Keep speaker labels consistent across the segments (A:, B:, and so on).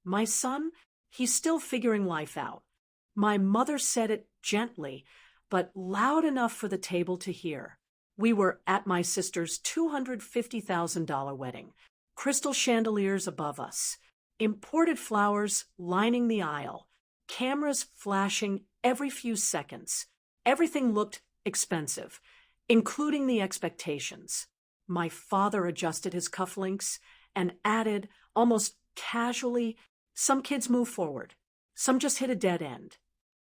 A: My son, he's still figuring life out. My mother said it gently, but loud enough for the table to hear. We were at my sister's $250,000 wedding, crystal chandeliers above us, imported flowers lining the aisle, cameras flashing every few seconds. Everything looked expensive, including the expectations. My father adjusted his cufflinks and added, almost casually, "Some kids move forward. Some just hit a dead end."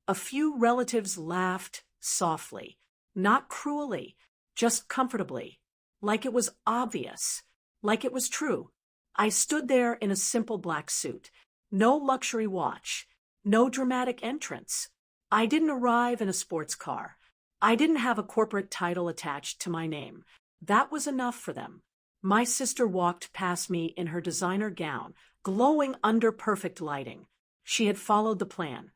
A: A few relatives laughed softly, not cruelly, just comfortably, like it was obvious, like it was true. I stood there in a simple black suit, no luxury watch, no dramatic entrance. I didn't arrive in a sports car. I didn't have a corporate title attached to my name. That was enough for them. My sister walked past me in her designer gown, glowing under perfect lighting. She had followed the plan.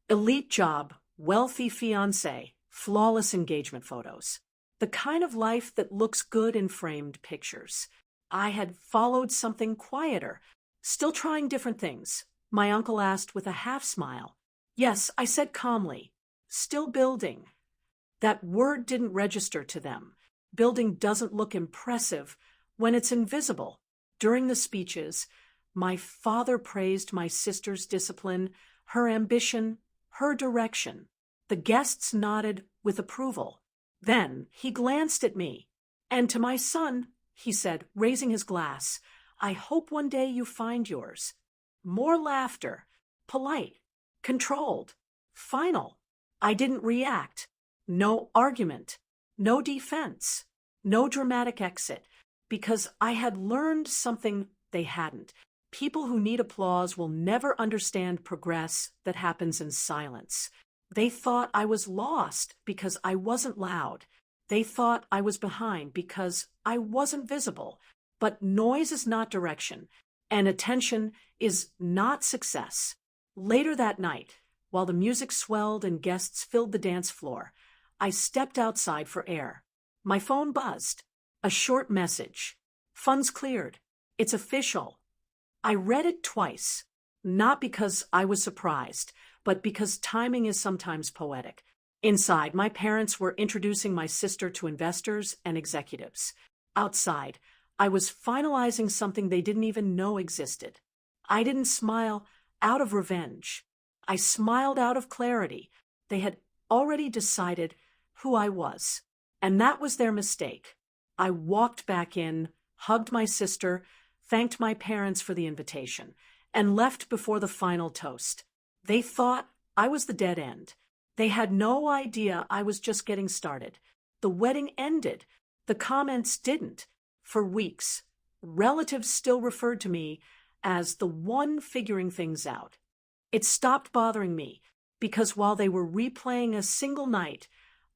A: Elite job, wealthy fiancé, flawless engagement photos. The kind of life that looks good in framed pictures. I had followed something quieter, still trying different things. My uncle asked with a half smile. Yes, I said calmly. Still building. That word didn't register to them. Building doesn't look impressive when it's invisible. During the speeches, my father praised my sister's discipline, her ambition, her direction. The guests nodded with approval. Then he glanced at me. "And to my son," he said, raising his glass, "I hope one day you find yours." More laughter. Polite. Controlled. Final. I didn't react. No argument. No defense. No dramatic exit. Because I had learned something they hadn't. People who need applause will never understand progress that happens in silence. They thought I was lost because I wasn't loud. They thought I was behind because I wasn't visible. But noise is not direction, and attention is not success. Later that night, while the music swelled and guests filled the dance floor, I stepped outside for air. My phone buzzed. A short message. "Funds cleared. It's official." I read it twice, not because I was surprised, but because timing is sometimes poetic. Inside, my parents were introducing my sister to investors and executives. Outside, I was finalizing something they didn't even know existed. I didn't smile out of revenge. I smiled out of clarity. They had already decided who I was, and that was their mistake. I walked back in, hugged my sister, thanked my parents for the invitation, and left before the final toast. They thought I was the dead end. They had no idea I was just getting started. The wedding ended. The comments didn't. For weeks, relatives still referred to me as the one figuring things out. It stopped bothering me because while they were replaying a single night,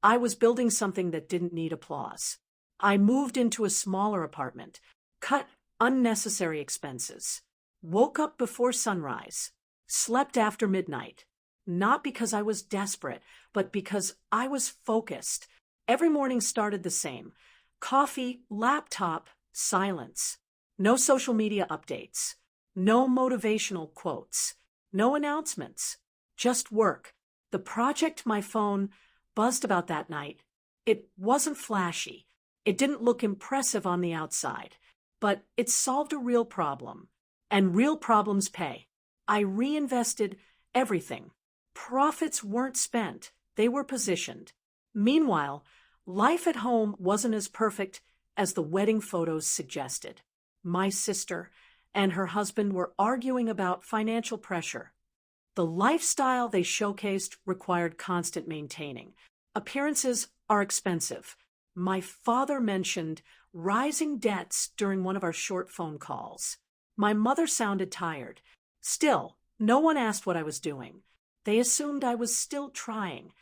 A: I was building something that didn't need applause. I moved into a smaller apartment, cut unnecessary expenses, woke up before sunrise, slept after midnight, not because I was desperate, but because I was focused. Every morning started the same. Coffee, laptop, silence. No social media updates. No motivational quotes. No announcements. Just work. The project my phone buzzed about that night, it wasn't flashy. It didn't look impressive on the outside, but it solved a real problem. And real problems pay. I reinvested everything. Profits weren't spent. They were positioned. Meanwhile, life at home wasn't as perfect as the wedding photos suggested. My sister and her husband were arguing about financial pressure. The lifestyle they showcased required constant maintaining. Appearances are expensive. My father mentioned rising debts during one of our short phone calls. My mother sounded tired. Still, no one asked what I was doing. They assumed I was still trying.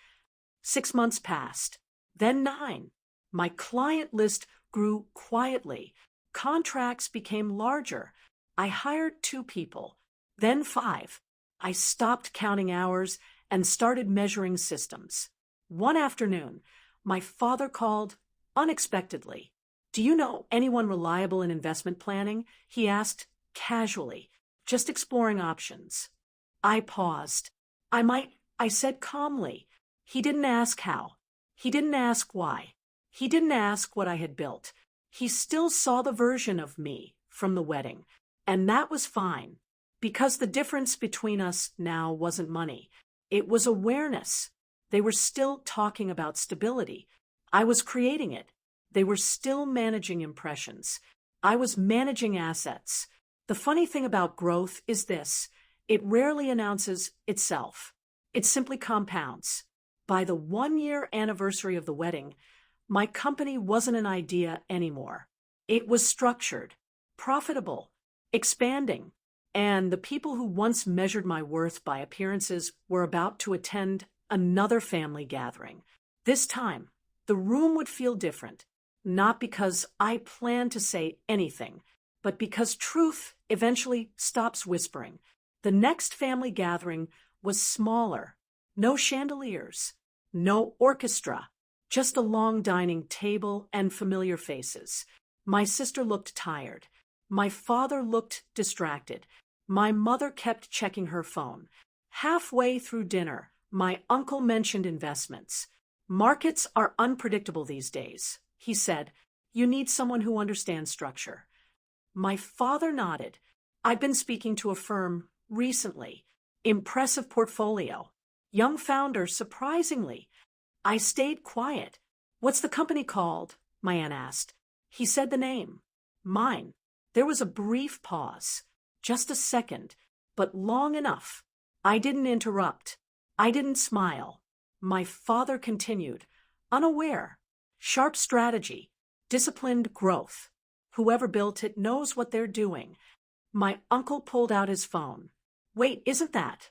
A: 6 months passed, then 9. My client list grew quietly. Contracts became larger. I hired 2 people, then 5. I stopped counting hours and started measuring systems. One afternoon, my father called unexpectedly. "Do you know anyone reliable in investment planning?" he asked casually. just exploring options. I paused. I said calmly. He didn't ask how. He didn't ask why. He didn't ask what I had built. He still saw the version of me from the wedding, and that was fine, because the difference between us now wasn't money. It was awareness. They were still talking about stability. I was creating it. They were still managing impressions. I was managing assets. The funny thing about growth is this: it rarely announces itself. It simply compounds. By the 1-year anniversary of the wedding, my company wasn't an idea anymore. It was structured, profitable, expanding, and the people who once measured my worth by appearances were about to attend another family gathering. This time, the room would feel different, not because I planned to say anything, but because truth eventually stops whispering. The next family gathering was smaller. No chandeliers, no orchestra, just a long dining table and familiar faces. My sister looked tired. My father looked distracted. My mother kept checking her phone. Halfway through dinner, my uncle mentioned investments. Markets are unpredictable these days, he said. You need someone who understands structure. My father nodded. I've been speaking to a firm recently. Impressive portfolio. Young founder, surprisingly. I stayed quiet. What's the company called? My aunt asked. He said the name. Mine. There was a brief pause. Just a second, but long enough. I didn't interrupt. I didn't smile. My father continued, unaware. Sharp strategy. Disciplined growth. Whoever built it knows what they're doing. My uncle pulled out his phone. Wait, isn't that?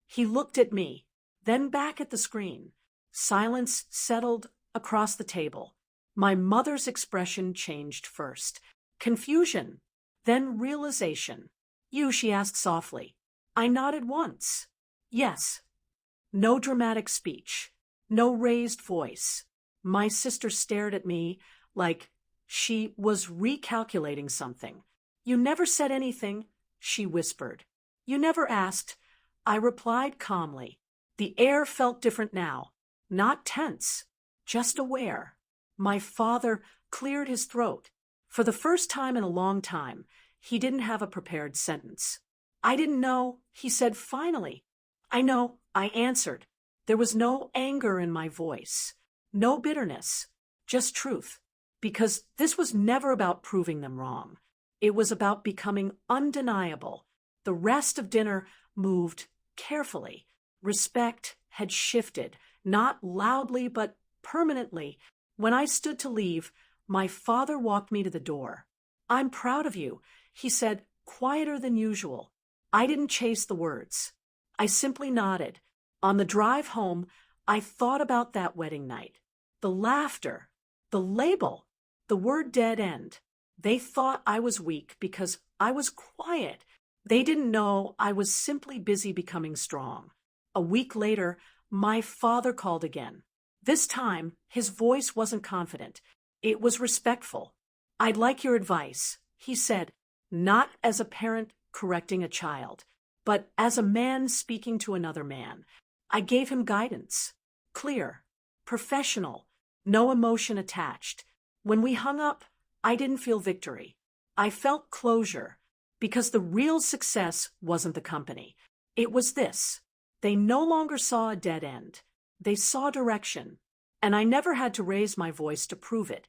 A: He looked at me, then back at the screen. Silence settled across the table. My mother's expression changed first. Confusion, then realization. You, she asked softly. I nodded once. Yes. No dramatic speech. No raised voice. My sister stared at me like she was recalculating something. You never said anything, she whispered. You never asked. I replied calmly. The air felt different now. Not tense, just aware. My father cleared his throat. For the first time in a long time, he didn't have a prepared sentence. I didn't know, he said finally. I know, I answered. There was no anger in my voice, no bitterness, just truth. Because this was never about proving them wrong. It was about becoming undeniable. The rest of dinner moved carefully. Respect had shifted, not loudly but permanently. When I stood to leave, my father walked me to the door. I'm proud of you, he said, quieter than usual. I didn't chase the words. I simply nodded. On the drive home, I thought about that wedding night. The laughter, the label, the word dead end. They thought I was weak because I was quiet. They didn't know I was simply busy becoming strong. A week later, my father called again. This time, his voice wasn't confident. It was respectful. I'd like your advice, he said, not as a parent correcting a child, but as a man speaking to another man. I gave him guidance. Clear, professional, no emotion attached. When we hung up, I didn't feel victory. I felt closure, because the real success wasn't the company. It was this. They no longer saw a dead end. They saw direction. And I never had to raise my voice to prove it.